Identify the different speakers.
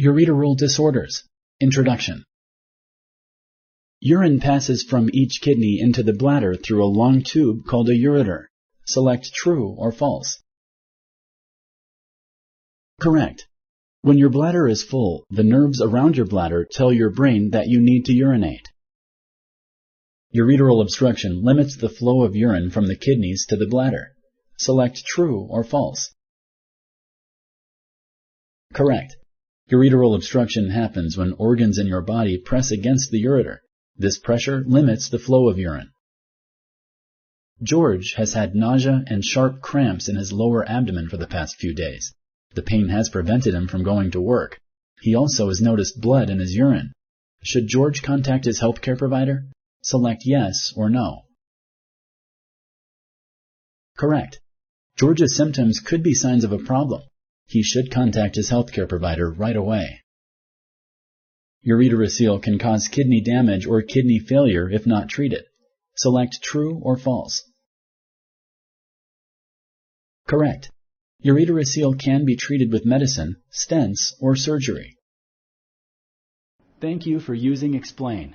Speaker 1: Ureteral Disorders. Introduction. Urine passes from each kidney into the bladder through a long tube called a ureter. Select true or false. Correct. When your bladder is full, the nerves around your bladder tell your brain that you need to urinate. Ureteral obstruction limits the flow of urine from the kidneys to the bladder. Select true or false. Correct. Ureteral obstruction happens when organs in your body press against the ureter. This pressure limits the flow of urine. George has had nausea and sharp cramps in his lower abdomen for the past few days. The pain has prevented him from going to work. He also has noticed blood in his urine. Should George contact his healthcare provider? Select yes or no. Correct. George's symptoms could be signs of a problem. He should contact his healthcare provider right away. Ureterocele can cause kidney damage or kidney failure if not treated. Select true or false. Correct. Ureterocele can be treated with medicine, stents, or surgery. Thank you for using Explain.